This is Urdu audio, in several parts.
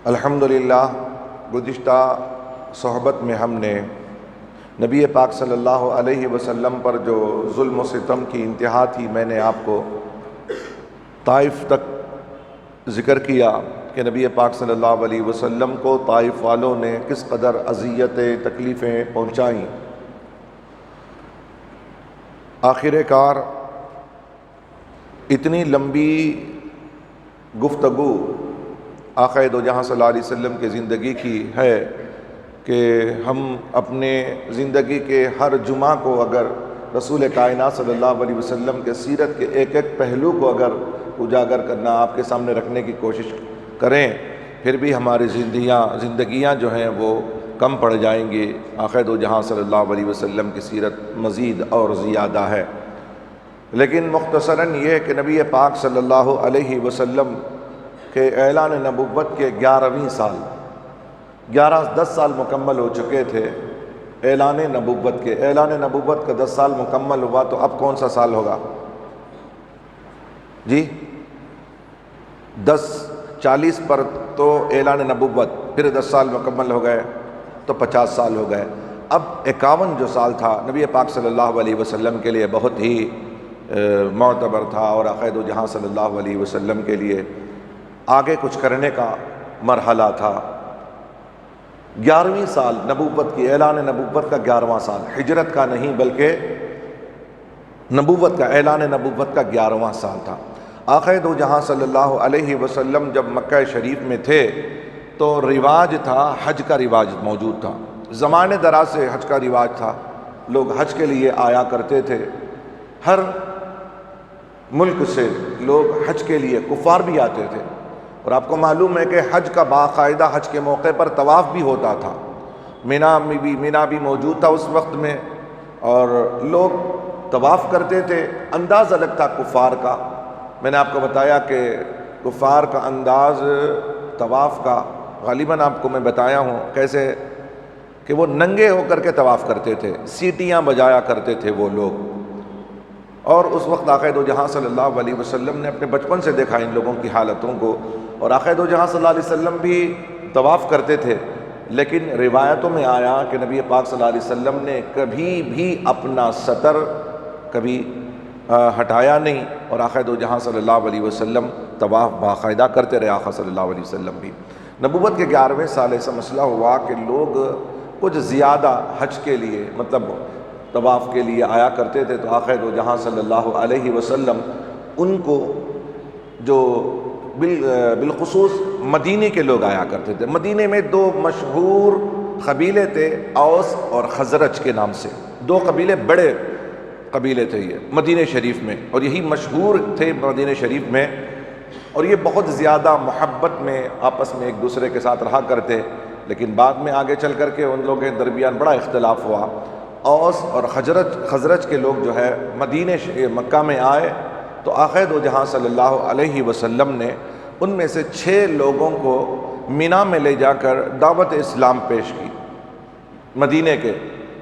الحمدللہ گزشتہ صحبت میں ہم نے نبی پاک صلی اللہ علیہ وسلم پر جو ظلم و ستم کی انتہا تھی، میں نے آپ کو طائف تک ذکر کیا کہ نبی پاک صلی اللہ علیہ وسلم کو طائف والوں نے کس قدر اذیتیں تکلیفیں پہنچائیں۔ آخر کار اتنی لمبی گفتگو آقا دو جہاں صلی اللہ علیہ وسلم کی زندگی کی ہے کہ ہم اپنے زندگی کے ہر جمعہ کو اگر رسول کائنات صلی اللہ علیہ وسلم کے سیرت کے ایک ایک پہلو کو اگر اجاگر کرنا، آپ کے سامنے رکھنے کی کوشش کریں، پھر بھی ہماری زندگیاں جو ہیں وہ کم پڑ جائیں گی۔ آقا دو جہاں صلی اللہ علیہ وسلم کی سیرت مزید اور زیادہ ہے، لیکن مختصراً یہ کہ نبی پاک صلی اللہ علیہ وسلم کہ اعلان نبوت کے 11ویں سال 10 سال مکمل ہو چکے تھے اعلان نبوت کے۔ اعلان نبوت کا 10 سال مکمل ہوا تو اب کون سا سال ہوگا جی؟ 40 پر تو اعلان نبوت، پھر 10 سال مکمل ہو گئے تو 50 سال ہو گئے۔ اب 51 جو سال تھا نبی پاک صلی اللہ علیہ وسلم کے لیے بہت ہی معتبر تھا، اور آقا دو جہاں صلی اللہ علیہ وسلم کے لیے آگے کچھ کرنے کا مرحلہ تھا۔ 11ویں سال نبوت کی، اعلان نبوت کا 11واں سال، ہجرت کا نہیں بلکہ نبوت کا، اعلان نبوت کا 11واں سال تھا۔ آقا دو جہاں صلی اللہ علیہ وسلم جب مکہ شریف میں تھے تو رواج تھا، حج کا رواج موجود تھا، زمانے دراز سے حج کا رواج تھا، لوگ حج کے لیے آیا کرتے تھے، ہر ملک سے لوگ حج کے لیے، کفار بھی آتے تھے۔ اور آپ کو معلوم ہے کہ حج کا باقاعدہ حج کے موقع پر طواف بھی ہوتا تھا، مینا بھی موجود تھا اس وقت میں، اور لوگ طواف کرتے تھے۔ انداز الگ تھا کفار کا، میں نے آپ کو بتایا کہ کفار کا انداز طواف کا غالباً آپ کو میں بتایا ہوں کیسے کہ وہ ننگے ہو کر کے طواف کرتے تھے، سیٹیاں بجایا کرتے تھے وہ لوگ۔ اور اس وقت آقا دو جہاں صلی اللہ علیہ وسلم نے اپنے بچپن سے دیکھا ان لوگوں کی حالتوں کو، اور آقا دو جہاں صلی اللہ علیہ وسلم بھی طواف کرتے تھے، لیکن روایتوں میں آیا کہ نبی پاک صلی اللہ علیہ وسلم نے کبھی بھی اپنا سطر کبھی ہٹایا نہیں، اور آقا دو جہاں صلی اللہ علیہ وسلم طواف باقاعدہ کرتے رہے۔ آقا صلی اللہ علیہ وسلم بھی نبوت کے 11ویں سال ایسا مسئلہ ہوا کہ لوگ کچھ زیادہ حج کے لیے، مطلب طواف کے لیے آیا کرتے تھے، تو آقا دو جہاں صلی اللہ علیہ وسلم ان کو جو بالخصوص قبیلے کے لوگ آیا کرتے تھے۔ مدینے میں 2 مشہور قبیلے تھے، اوس اور خزرج کے نام سے، 2 قبیلے، بڑے قبیلے تھے یہ مدینہ شریف میں، اور یہی مشہور تھے مدینہ شریف میں، اور یہ بہت زیادہ محبت میں آپس میں ایک دوسرے کے ساتھ رہا کرتے، لیکن بعد میں آگے چل کر کے ان لوگوں کے درمیان بڑا اختلاف ہوا۔ اوس اور خزرج کے لوگ جو ہے مکہ میں آئے تو آقا دو جہاں صلی اللہ علیہ وسلم نے ان میں سے 6 لوگوں کو مینا میں لے جا کر دعوت اسلام پیش کی۔ مدینے کے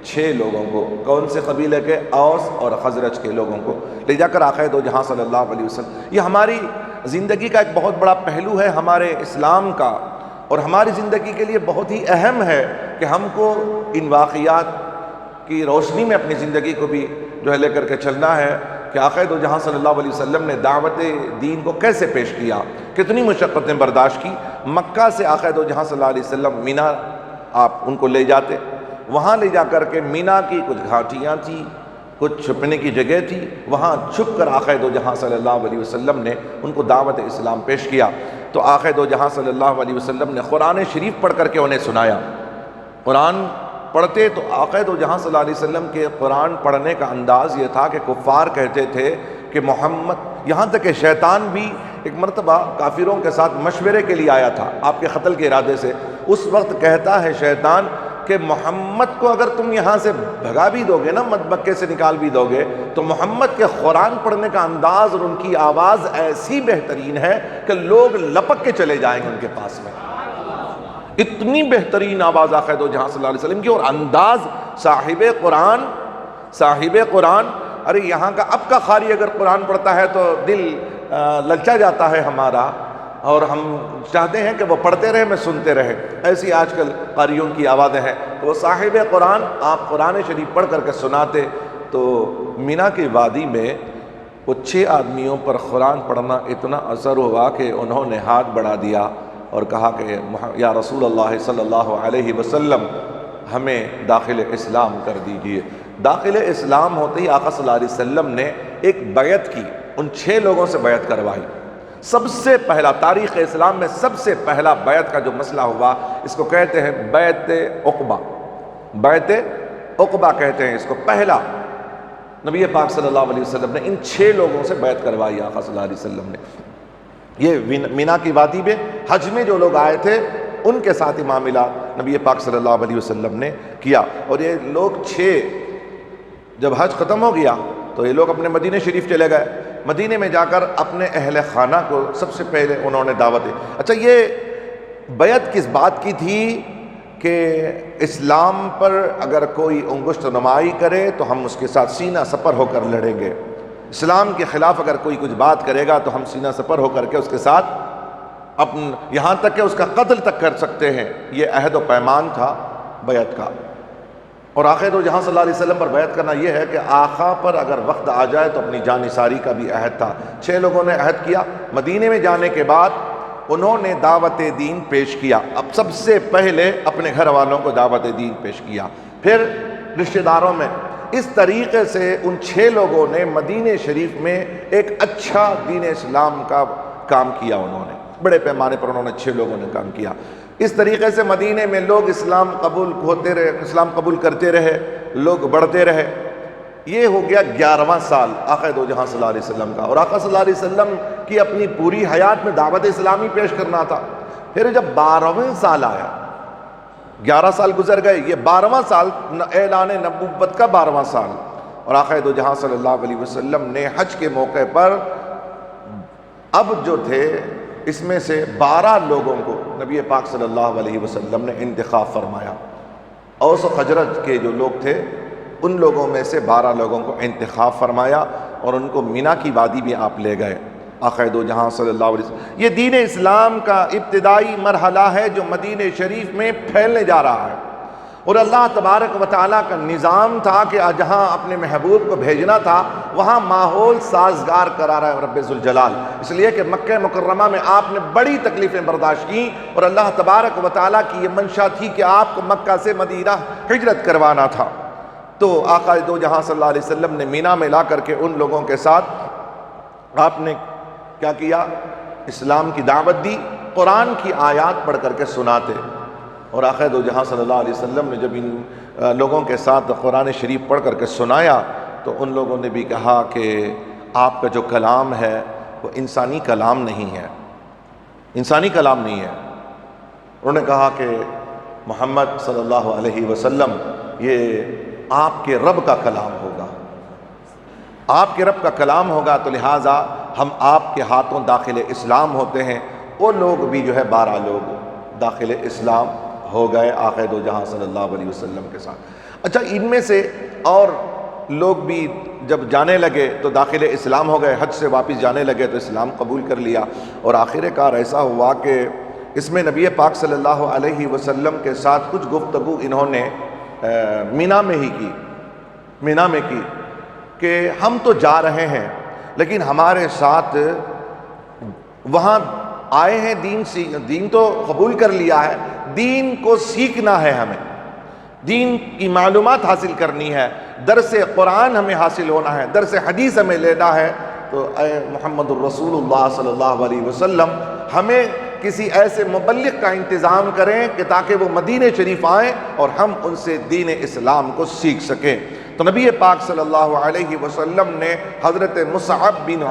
6 لوگوں کو، کون سے قبیلے کے؟ اوس اور خزرج کے لوگوں کو لے جا کر آقا دو جہاں صلی اللہ علیہ وسلم، یہ ہماری زندگی کا ایک بہت بڑا پہلو ہے ہمارے اسلام کا، اور ہماری زندگی کے لیے بہت ہی اہم ہے کہ ہم کو ان واقعات کی روشنی میں اپنی زندگی کو بھی جو ہے لے کر کے چلنا ہے کہ آقا دو جہاں صلی اللہ علیہ وسلم نے دعوت دین کو کیسے پیش کیا، کتنی مشقتیں برداشت کی۔ مکہ سے آقا دو جہاں صلی اللہ علیہ وسلم مینا آپ ان کو لے جاتے، وہاں لے جا کر کے مینا کی کچھ گھاٹیاں تھیں، کچھ چھپنے کی جگہ تھی، وہاں چھپ کر آقا دو جہاں صلی اللہ علیہ وسلم نے ان کو دعوت اسلام پیش کیا۔ تو آقا دو جہاں صلی اللہ علیہ وسلم نے قرآن شریف پڑھ کر کے انہیں سنایا۔ قرآن پڑھتے تو آقا دو جہاں صلی اللہ علیہ وسلم کے قرآن پڑھنے کا انداز یہ تھا کہ کفار کہتے تھے کہ محمد، یہاں تک کہ شیطان بھی ایک مرتبہ کافروں کے ساتھ مشورے کے لیے آیا تھا آپ کے قتل کے ارادے سے، اس وقت کہتا ہے شیطان کہ محمد کو اگر تم یہاں سے بھگا بھی دو گے نا، مکے سے نکال بھی دو گے، تو محمد کے قرآن پڑھنے کا انداز اور ان کی آواز ایسی بہترین ہے کہ لوگ لپک کے چلے جائیں گے ان کے پاس میں۔ اتنی بہترین آواز آقا دو جہاں صلی اللہ علیہ وسلم کی، اور انداز صاحب قرآن، ارے یہاں کا اب کا قاری اگر قرآن پڑھتا ہے تو دل للچا جاتا ہے ہمارا، اور ہم چاہتے ہیں کہ وہ پڑھتے رہے، میں سنتے رہے۔ ایسی آج کل قاریوں کی آوازیں ہیں، تو وہ صاحب قرآن آپ قرآن شریف پڑھ کر کے سناتے۔ تو مینا کی وادی میں وہ 6 آدمیوں پر قرآن پڑھنا اتنا اثر ہوا کہ انہوں نے ہاتھ بڑھا دیا اور کہا کہ یا رسول اللہ صلی اللہ علیہ وسلم ہمیں داخل اسلام کر دیجئے۔ داخل اسلام ہوتے ہی آقا صلی اللہ علیہ وسلم نے ایک بیعت کی، ان 6 لوگوں سے بیعت کروائی۔ سب سے پہلا تاریخ اسلام میں سب سے پہلا بیعت کا جو مسئلہ ہوا، اس کو کہتے ہیں بیعت عقبہ۔ بیعت عقبہ کہتے ہیں اس کو۔ پہلا نبی پاک صلی اللہ علیہ وسلم نے ان 6 لوگوں سے بیعت کروائی آقا صلی اللہ علیہ وسلم نے۔ یہ مینا کی وادی میں حج میں جو لوگ آئے تھے ان کے ساتھ معاملہ نبی پاک صلی اللہ علیہ وسلم نے کیا۔ اور یہ لوگ 6 جب حج ختم ہو گیا تو یہ لوگ اپنے مدینہ شریف چلے گئے۔ مدینے میں جا کر اپنے اہل خانہ کو سب سے پہلے انہوں نے دعوت دی۔ اچھا، یہ بیعت کس بات کی تھی کہ اسلام پر اگر کوئی انگشت نمائی کرے تو ہم اس کے ساتھ سینہ سپر ہو کر لڑیں گے، اسلام کے خلاف اگر کوئی کچھ بات کرے گا تو ہم سینہ سپر ہو کر کے اس کے ساتھ یہاں تک کہ اس کا قتل تک کر سکتے ہیں۔ یہ عہد و پیمان تھا بیعت کا۔ اور آخر تو جہاں صلی اللہ علیہ وسلم پر بیعت کرنا یہ ہے کہ آقا پر اگر وقت آ جائے تو اپنی جان نثاری کا بھی عہد تھا۔ 6 لوگوں نے عہد کیا۔ مدینے میں جانے کے بعد انہوں نے دعوت دین پیش کیا۔ اب سب سے پہلے اپنے گھر والوں کو دعوت دین پیش کیا، پھر رشتہ داروں میں۔ اس طریقے سے ان 6 لوگوں نے مدینہ شریف میں ایک اچھا دین اسلام کا کام کیا۔ انہوں نے بڑے پیمانے پر انہوں نے 6 لوگوں نے کام کیا۔ اس طریقے سے مدینے میں لوگ اسلام قبول ہوتے رہے، اسلام قبول کرتے رہے، لوگ بڑھتے رہے۔ یہ ہو گیا 11واں سال آقا دو جہاں صلی اللہ علیہ وسلم کا۔ اور آقا صلی اللہ علیہ وسلم کی اپنی پوری حیات میں دعوت اسلامی پیش کرنا تھا۔ پھر جب 12واں سال آیا، 11 سال گزر گئے، یہ 12واں سال اعلان نبوت کا 12واں سال، اور آقا دو جہاں صلی اللہ علیہ وسلم نے حج کے موقع پر اب جو تھے اس میں سے 12 لوگوں کو نبی پاک صلی اللہ علیہ وسلم نے انتخاب فرمایا۔ اوس و خزرج کے جو لوگ تھے ان لوگوں میں سے 12 لوگوں کو انتخاب فرمایا اور ان کو مینا کی وادی میں آپ لے گئے۔ آقا دو جہاں صلی اللہ علیہ وسلم، یہ دین اسلام کا ابتدائی مرحلہ ہے جو مدینہ شریف میں پھیلنے جا رہا ہے، اور اللہ تبارک و تعالیٰ کا نظام تھا کہ جہاں اپنے محبوب کو بھیجنا تھا وہاں ماحول سازگار کرا رہا ہے رب ذوالجلال۔ اس لیے کہ مکہ مکرمہ میں آپ نے بڑی تکلیفیں برداشت کی، اور اللہ تبارک و تعالیٰ کی یہ منشا تھی کہ آپ کو مکہ سے مدینہ ہجرت کروانا تھا۔ تو آقا دو جہاں صلی اللہ علیہ وسلم نے مینا میں لا کر کے ان لوگوں کے ساتھ آپ نے کیا کیا؟ اسلام کی دعوت دی، قرآن کی آیات پڑھ کر کے سناتے۔ اور آقا دو جہاں صلی اللہ علیہ وسلم نے جب ان لوگوں کے ساتھ قرآن شریف پڑھ کر کے سنایا تو ان لوگوں نے بھی کہا کہ آپ کا جو کلام ہے وہ انسانی کلام نہیں ہے، انسانی کلام نہیں ہے۔ انہوں نے کہا کہ محمد صلی اللہ علیہ وسلم یہ آپ کے رب کا کلام ہوگا، آپ کے رب کا کلام ہوگا، تو لہٰذا ہم آپ کے ہاتھوں داخل اسلام ہوتے ہیں۔ وہ لوگ بھی جو ہے 12 لوگ داخل اسلام ہو گئے آقا دو جہاں صلی اللہ علیہ وسلم کے ساتھ۔ اچھا، ان میں سے اور لوگ بھی جب جانے لگے تو داخل اسلام ہو گئے، حج سے واپس جانے لگے تو اسلام قبول کر لیا۔ اور آخر کار ایسا ہوا کہ اس میں نبی پاک صلی اللہ علیہ وسلم کے ساتھ کچھ گفتگو انہوں نے مینا میں ہی کی، مینا میں کی کہ ہم تو جا رہے ہیں لیکن ہمارے ساتھ وہاں آئے ہیں دین تو قبول کر لیا ہے، دین کو سیکھنا ہے، ہمیں دین کی معلومات حاصل کرنی ہے، درس قرآن ہمیں حاصل ہونا ہے، درس حدیث ہمیں لینا ہے۔ تو اے محمد الرسول اللہ صلی اللہ علیہ وسلم ہمیں کسی ایسے مبلغ کا انتظام کریں کہ تاکہ وہ مدینہ شریف آئیں اور ہم ان سے دین اسلام کو سیکھ سکیں۔ تو نبی پاک صلی اللہ علیہ وسلم نے حضرت مصعب بن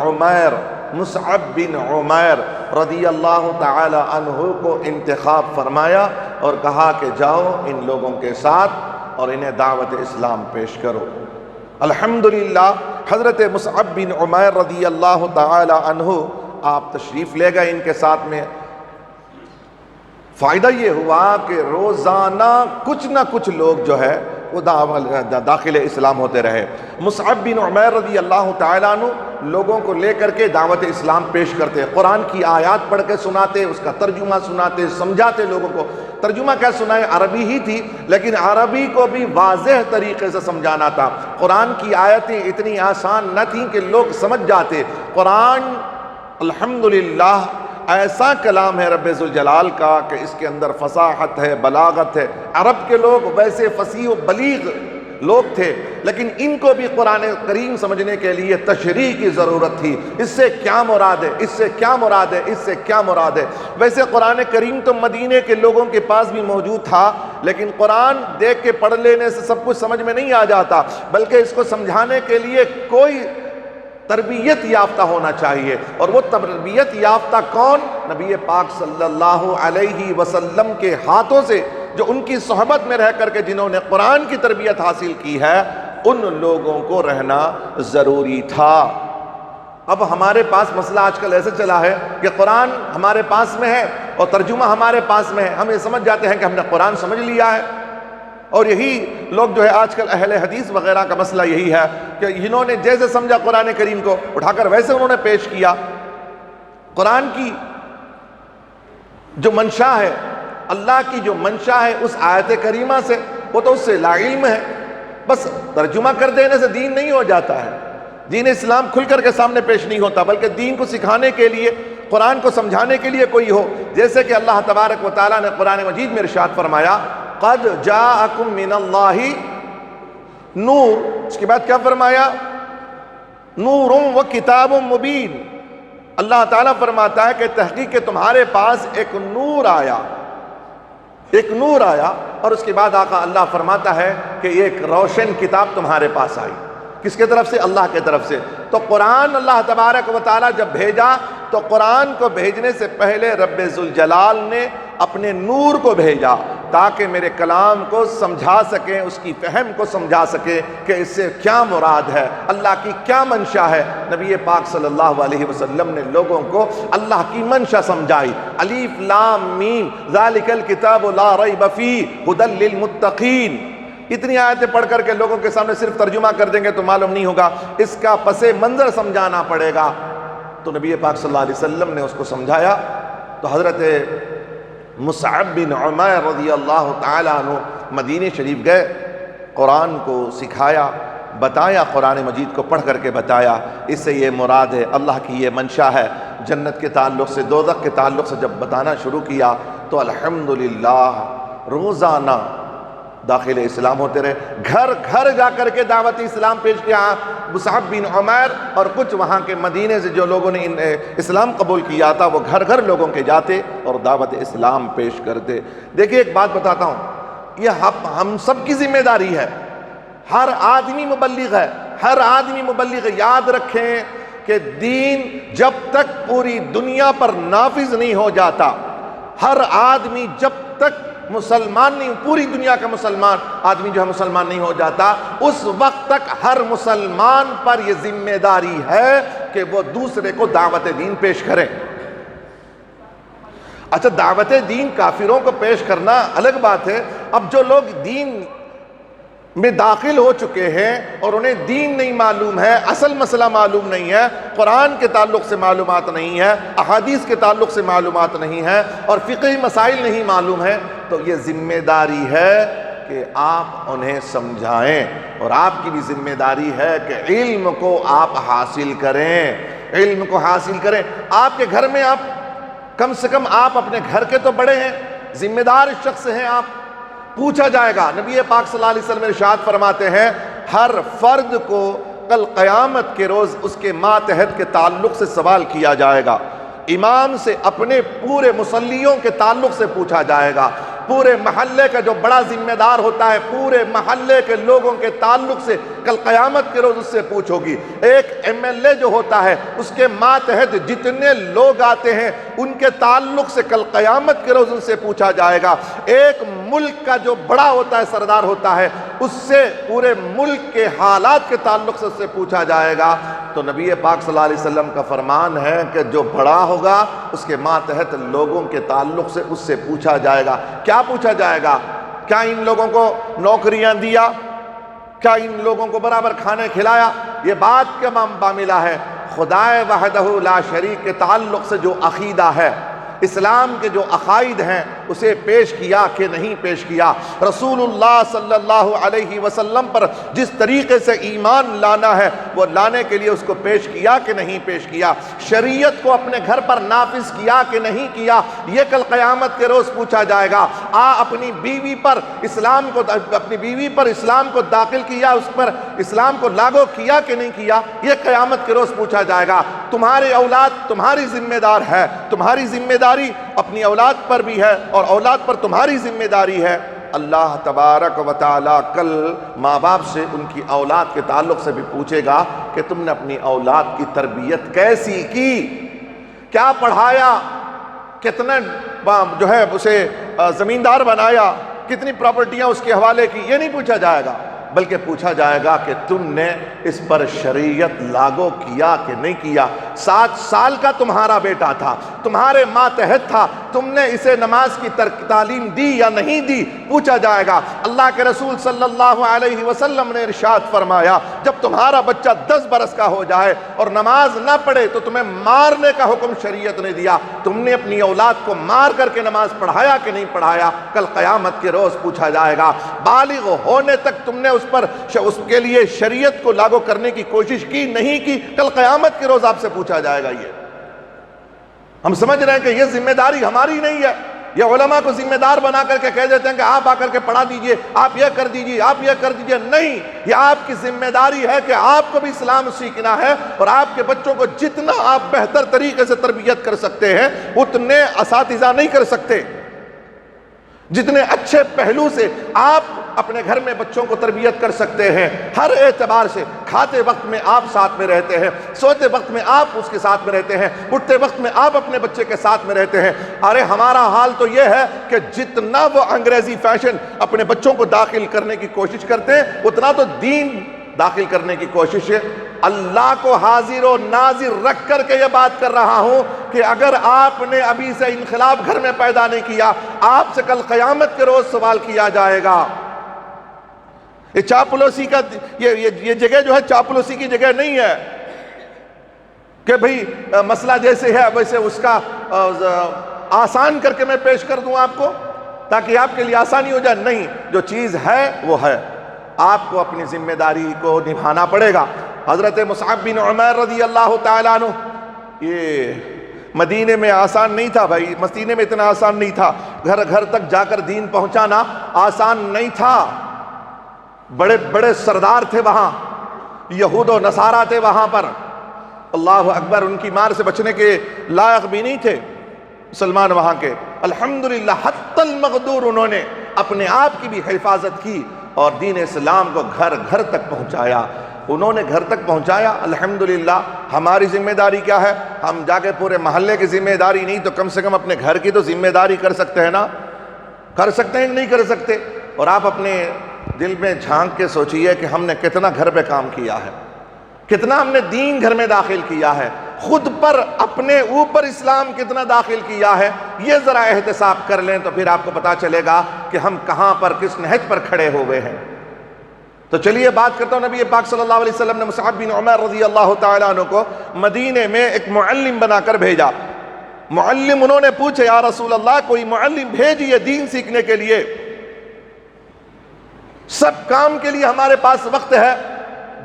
عمیر رضی اللہ تعالی عنہ کو انتخاب فرمایا اور کہا کہ جاؤ ان لوگوں کے ساتھ اور انہیں دعوت اسلام پیش کرو۔ الحمدللہ حضرت مصعب بن عمیر رضی اللہ تعالی عنہ آپ تشریف لے گئے ان کے ساتھ میں۔ فائدہ یہ ہوا کہ روزانہ کچھ نہ کچھ لوگ جو ہے وہ داخل اسلام ہوتے رہے۔ مصعب بن عمیر رضی اللہ تعالیٰ عنہ لوگوں کو لے کر کے دعوت اسلام پیش کرتے، قرآن کی آیات پڑھ کے سناتے، اس کا ترجمہ سناتے، سمجھاتے لوگوں کو۔ ترجمہ کیا سنائے، عربی ہی تھی لیکن عربی کو بھی واضح طریقے سے سمجھانا تھا۔ قرآن کی آیتیں اتنی آسان نہ تھیں کہ لوگ سمجھ جاتے۔ قرآن الحمدللہ ایسا کلام ہے رب ذوالجلال کا کہ اس کے اندر فصاحت ہے، بلاغت ہے۔ عرب کے لوگ ویسے فصیح و بلیغ لوگ تھے، لیکن ان کو بھی قرآن کریم سمجھنے کے لیے تشریح کی ضرورت تھی۔ اس سے کیا مراد ہے، اس سے کیا مراد ہے، اس سے کیا مراد ہے۔ ویسے قرآن کریم تو مدینے کے لوگوں کے پاس بھی موجود تھا، لیکن قرآن دیکھ کے پڑھ لینے سے سب کچھ سمجھ میں نہیں آ جاتا، بلکہ اس کو سمجھانے کے لیے کوئی تربیت یافتہ ہونا چاہیے۔ اور وہ تربیت یافتہ کون؟ نبی پاک صلی اللہ علیہ وسلم کے ہاتھوں سے، جو ان کی صحبت میں رہ کر کے جنہوں نے قرآن کی تربیت حاصل کی ہے، ان لوگوں کو رہنا ضروری تھا۔ اب ہمارے پاس مسئلہ آج کل ایسے چلا ہے کہ قرآن ہمارے پاس میں ہے اور ترجمہ ہمارے پاس میں ہے، ہم یہ سمجھ جاتے ہیں کہ ہم نے قرآن سمجھ لیا ہے۔ اور یہی لوگ جو ہے آج کل اہل حدیث وغیرہ کا مسئلہ یہی ہے کہ انہوں نے جیسے سمجھا قرآن کریم کو اٹھا کر ویسے انہوں نے پیش کیا۔ قرآن کی جو منشا ہے، اللہ کی جو منشا ہے اس آیت کریمہ سے، وہ تو اس سے لا علم ہے۔ بس ترجمہ کر دینے سے دین نہیں ہو جاتا ہے، دین اسلام کھل کر کے سامنے پیش نہیں ہوتا، بلکہ دین کو سکھانے کے لیے، قرآن کو سمجھانے کے لیے کوئی ہو۔ جیسے کہ اللہ تبارک و تعالیٰ نے قرآن مجید میں ارشاد فرمایا، قد جاءکم من اللہ نور، اس کے بعد کیا فرمایا؟ نور و کتاب مبین۔ اللہ تعالیٰ فرماتا ہے کہ تحقیق کہ تمہارے پاس ایک نور آیا، ایک نور آیا، اور اس کے بعد آقا اللہ فرماتا ہے کہ ایک روشن کتاب تمہارے پاس آئی۔ کس کے طرف سے؟ اللہ کے طرف سے۔ تو قرآن اللہ تبارک و تعالیٰ جب بھیجا تو قرآن کو بھیجنے سے پہلے رب ذوالجلال نے اپنے نور کو بھیجا تاکہ میرے کلام کو سمجھا سکیں، اس کی فہم کو سمجھا سکیں کہ اس سے کیا مراد ہے، اللہ کی کیا منشا ہے۔ نبی پاک صلی اللہ علیہ وسلم نے لوگوں کو اللہ کی منشا سمجھائی۔ الف لام میم ذالک الکتاب لا ریب فیہ ھدی للمتقین۔ اتنی آیتیں پڑھ کر کے لوگوں کے سامنے صرف ترجمہ کر دیں گے تو معلوم نہیں ہوگا، اس کا پس منظر سمجھانا پڑے گا۔ تو نبی پاک صلی اللہ علیہ وسلم نے اس کو سمجھایا۔ تو حضرت مصعب بن عمیر رضی اللہ تعالیٰ عنہ مدینہ شریف گئے، قرآن کو سکھایا، بتایا، قرآن مجید کو پڑھ کر کے بتایا، اس سے یہ مراد ہے، اللہ کی یہ منشا ہے۔ جنت کے تعلق سے، دوزخ کے تعلق سے جب بتانا شروع کیا تو الحمدللہ روزانہ داخل اسلام ہوتے رہے۔ گھر گھر جا کر کے دعوت اسلام پیش کیا مصعب بن عمیر، اور کچھ وہاں کے مدینے سے جو لوگوں نے اسلام قبول کیا تھا وہ گھر گھر لوگوں کے جاتے اور دعوت اسلام پیش کرتے۔ دیکھیے ایک بات بتاتا ہوں، یہ ہم سب کی ذمہ داری ہے، ہر آدمی مبلغ ہے، ہر آدمی مبلغ ہے۔ یاد رکھیں کہ دین جب تک پوری دنیا پر نافذ نہیں ہو جاتا، ہر آدمی جب تک مسلمان نہیں، پوری دنیا کا مسلمان آدمی جو ہے مسلمان نہیں ہو جاتا، اس وقت تک ہر مسلمان پر یہ ذمہ داری ہے کہ وہ دوسرے کو دعوت دین پیش کرے۔ اچھا، دعوت دین کافروں کو پیش کرنا الگ بات ہے۔ اب جو لوگ دین میں داخل ہو چکے ہیں اور انہیں دین نہیں معلوم ہے، اصل مسئلہ معلوم نہیں ہے، قرآن کے تعلق سے معلومات نہیں ہے، احادیث کے تعلق سے معلومات نہیں ہے، اور فقہی مسائل نہیں معلوم ہے، تو یہ ذمہ داری ہے کہ آپ انہیں سمجھائیں، اور آپ کی بھی ذمہ داری ہے کہ علم کو آپ حاصل کریں، علم کو حاصل کریں۔ آپ کے گھر میں آپ کم سے کم آپ اپنے گھر کے تو بڑے ہیں، ذمہ دار شخص ہیں آپ، پوچھا جائے گا۔ نبی پاک صلی اللہ علیہ وسلم ارشاد فرماتے ہیں، ہر فرد کو کل قیامت کے روز اس کے ماتحت کے تعلق سے سوال کیا جائے گا۔ امام سے اپنے پورے مصلیوں کے تعلق سے پوچھا جائے گا، پورے محلے کا جو بڑا ذمہ دار ہوتا ہے، پورے محلے کے لوگوں کے تعلق سے کل قیامت کے روز اس سے پوچھو گی۔ ایک ایم ایل اے جو ہوتا ہے، اس کے ماتحت جتنے لوگ آتے ہیں ان کے تعلق سے کل قیامت کے روز ان سے پوچھا جائے گا۔ ایک ملک کا جو بڑا ہوتا ہے، سردار ہوتا ہے، اس سے پورے ملک کے حالات کے تعلق سے اس سے پوچھا جائے گا۔ تو نبی پاک صلی اللہ علیہ وسلم کا فرمان ہے کہ جو بڑا ہوگا اس کے ماتحت لوگوں کے تعلق سے اس سے پوچھا جائے گا۔ کیا پوچھا جائے گا؟ کیا ان لوگوں کو نوکریاں دیا؟ کیا ان لوگوں کو برابر کھانے کھلایا؟ یہ بات کا معاملہ ہے۔ خدائے وحدہ لا شریک کے تعلق سے جو عقیدہ ہے، اسلام کے جو عقائد ہیں، اسے پیش کیا کہ نہیں پیش کیا؟ رسول اللہ صلی اللہ علیہ وسلم پر جس طریقے سے ایمان لانا ہے وہ لانے کے لیے اس کو پیش کیا کہ نہیں پیش کیا؟ شریعت کو اپنے گھر پر نافذ کیا کہ نہیں کیا؟ یہ کل قیامت کے روز پوچھا جائے گا۔ اپنی بیوی پر اسلام کو داخل کیا، اس پر اسلام کو لاگو کیا کہ نہیں کیا؟ یہ قیامت کے روز پوچھا جائے گا۔ تمہارے اولاد تمہاری ذمہ دار ہے، تمہاری ذمہ داری اپنی اولاد پر بھی ہے اور اولاد پر تمہاری ذمہ داری ہے۔ اللہ تبارک و تعالی کل ماں باپ سے ان کی اولاد کے تعلق سے بھی پوچھے گا کہ تم نے اپنی اولاد کی تربیت کیسی کی، کیا پڑھایا، کتنا جو ہے اسے زمیندار بنایا، کتنی پراپرٹیاں اس کے حوالے کی۔ یہ نہیں پوچھا جائے گا، بلکہ پوچھا جائے گا کہ تم نے اس پر شریعت لاگو کیا کہ نہیں کیا۔ 7 سال کا تمہارا بیٹا تھا، تمہارے ماتحت تھا، تم نے اسے نماز کی تعلیم دی یا نہیں دی، پوچھا جائے گا۔ اللہ کے رسول صلی اللہ علیہ وسلم نے ارشاد فرمایا، جب تمہارا بچہ 10 برس کا ہو جائے اور نماز نہ پڑھے تو تمہیں مارنے کا حکم شریعت نے دیا۔ تم نے اپنی اولاد کو مار کر کے نماز پڑھایا کہ نہیں پڑھایا؟ کل قیامت کے روز پوچھا جائے گا۔ بالغ ہونے تک تم نے اس کے لیے شریعت کو لاگو کرنے کی کوشش کی نہیں کی؟ کل قیامت کے روز آپ سے پوچھا جائے گا۔ یہ ہم سمجھ رہے ہیں کہ یہ ذمہ داری ہماری نہیں ہے۔ یہ علماء کو ذمہ دار بنا کر کے کہہ دیتے ہیں کہ آپ آ کر کے پڑھا دیجئے، آپ یہ کر دیجئے، آپ یہ کر دیجئے۔ نہیں، یہ آپ کی ذمہ داری ہے کہ آپ کو بھی اسلام سیکھنا ہے، اور آپ کے بچوں کو جتنا آپ بہتر طریقے سے تربیت کر سکتے ہیں اتنے اساتذہ نہیں کر سکتے۔ جتنے اچھے پہلو سے آپ اپنے گھر میں بچوں کو تربیت کر سکتے ہیں، ہر اعتبار سے، کھاتے وقت میں آپ ساتھ میں رہتے ہیں، سوتے وقت میں آپ اس کے ساتھ میں رہتے ہیں، اٹھتے وقت میں آپ اپنے بچے کے ساتھ میں رہتے ہیں۔ ارے ہمارا حال تو یہ ہے کہ جتنا وہ انگریزی فیشن اپنے بچوں کو داخل کرنے کی کوشش کرتے ہیں اتنا تو دین داخل کرنے کی کوشش ہے۔ اللہ کو حاضر و ناظر رکھ کر کے یہ بات کر رہا ہوں کہ اگر آپ نے ابھی سے انقلاب گھر میں پیدا نہیں کیا، آپ سے کل قیامت کے روز سوال کیا جائے گا۔ یہ چاپلوسی کا یہ جگہ جو ہے چاپلوسی کی جگہ نہیں ہے کہ بھئی مسئلہ جیسے ہے ویسے اس کا آسان کر کے میں پیش کر دوں آپ کو تاکہ آپ کے لیے آسانی ہو جائے۔ نہیں، جو چیز ہے وہ ہے، آپ کو اپنی ذمہ داری کو نبھانا پڑے گا۔ حضرت مصعب بن عمیر رضی اللہ تعالیٰ عنہ، یہ مدینے میں آسان نہیں تھا بھائی، مدینے میں اتنا آسان نہیں تھا، گھر گھر تک جا کر دین پہنچانا آسان نہیں تھا۔ بڑے بڑے سردار تھے وہاں، یہود و نصارہ تھے وہاں پر، اللہ اکبر، ان کی مار سے بچنے کے لائق بھی نہیں تھے مسلمان وہاں کے۔ الحمدللہ حتی المقدور انہوں نے اپنے آپ کی بھی حفاظت کی اور دین اسلام کو گھر گھر تک پہنچایا۔ انہوں نے گھر تک پہنچایا، الحمدللہ۔ ہماری ذمہ داری کیا ہے؟ ہم جا کے پورے محلے کی ذمہ داری نہیں تو کم سے کم اپنے گھر کی تو ذمہ داری کر سکتے ہیں نا؟ کر سکتے ہیں کہ نہیں کر سکتے؟ اور آپ اپنے دل میں جھانک کے سوچئے کہ ہم نے کتنا گھر پہ کام کیا ہے، کتنا ہم نے دین گھر میں داخل کیا ہے، خود پر اپنے اوپر اسلام کتنا داخل کیا ہے۔ یہ ذرا احتساب کر لیں تو پھر آپ کو پتا چلے گا کہ ہم کہاں پر کس نہج پر کھڑے ہوئے ہیں۔ تو چلیے بات کرتا ہوں، نبی پاک صلی اللہ علیہ وسلم نے مصعب بن عمیر رضی اللہ تعالیٰ عنہ کو مدینے میں ایک معلم بنا کر بھیجا۔ معلم انہوں نے پوچھے، یا رسول اللہ کوئی معلم بھیجیے دین سیکھنے کے لیے، سب کام کے لیے ہمارے پاس وقت ہے،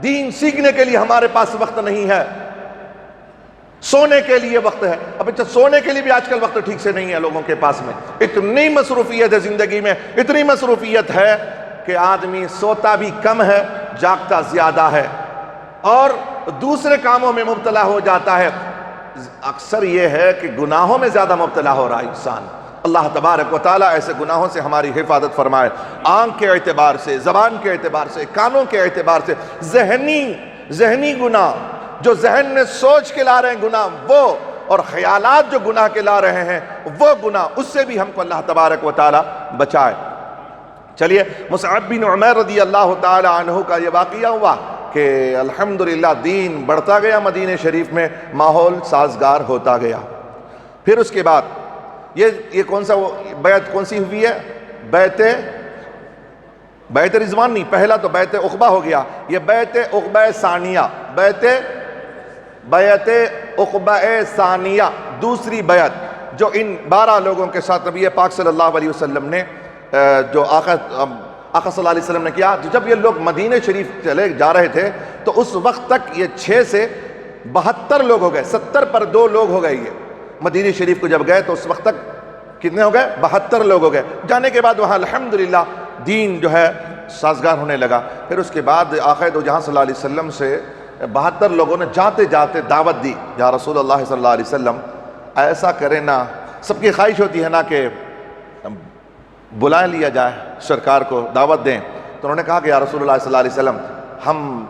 دین سیکھنے کے لیے ہمارے پاس وقت نہیں ہے، سونے کے لیے وقت ہے۔ اب اچھا، سونے کے لیے بھی آج کل وقت ٹھیک سے نہیں ہے لوگوں کے پاس میں، اتنی مصروفیت ہے زندگی میں، اتنی مصروفیت ہے کہ آدمی سوتا بھی کم ہے، جاگتا زیادہ ہے اور دوسرے کاموں میں مبتلا ہو جاتا ہے۔ اکثر یہ ہے کہ گناہوں میں زیادہ مبتلا ہو رہا ہے انسان۔ اللہ تبارک و تعالیٰ ایسے گناہوں سے ہماری حفاظت فرمائے، آنکھ کے اعتبار سے، زبان کے اعتبار سے، کانوں کے اعتبار سے، ذہنی گناہ جو ذہن میں سوچ کے لا رہے ہیں گناہ وہ، اور خیالات جو گناہ کے لا رہے ہیں وہ گناہ، اس سے بھی ہم کو اللہ تبارک و تعالیٰ بچائے۔ چلیے، مصعب بن عمیر رضی اللہ تعالی عنہ کا یہ واقعہ ہوا کہ الحمدللہ دین بڑھتا گیا، مدینہ شریف میں ماحول سازگار ہوتا گیا۔ پھر اس کے بعد یہ کون سا بیعت کون سی ہوئی ہے؟ بیعت رضوان نہیں، پہلا تو بیعت عقبہ ہو گیا، یہ بیعت عقبہ ثانیہ، بیعت بیعت عقبہ ثانیہ، دوسری بیعت جو ان 12 لوگوں کے ساتھ نبی پاک صلی اللہ علیہ وسلم نے جو آقا صلی اللہ علیہ وسلم نے کیا. جب یہ لوگ مدینہ شریف چلے جا رہے تھے تو اس وقت تک یہ 6 سے 72 لوگ ہو گئے، 70 پر 2 لوگ ہو گئے. یہ مدینہ شریف کو جب گئے تو اس وقت تک کتنے ہو گئے؟ 72 لوگ ہو گئے. جانے کے بعد وہاں الحمدللہ دین جو ہے سازگار ہونے لگا. پھر اس کے بعد آقا دو جہاں صلی اللہ علیہ وسلم سے 72 لوگوں نے جاتے جاتے دعوت دی، یا رسول اللہ صلی اللہ علیہ وسلم ایسا کریں نا، سب کی خواہش ہوتی ہے نا کہ بلا لیا جائے سرکار کو، دعوت دیں. تو انہوں نے کہا کہ یا رسول اللہ صلی اللہ علیہ وسلم ہم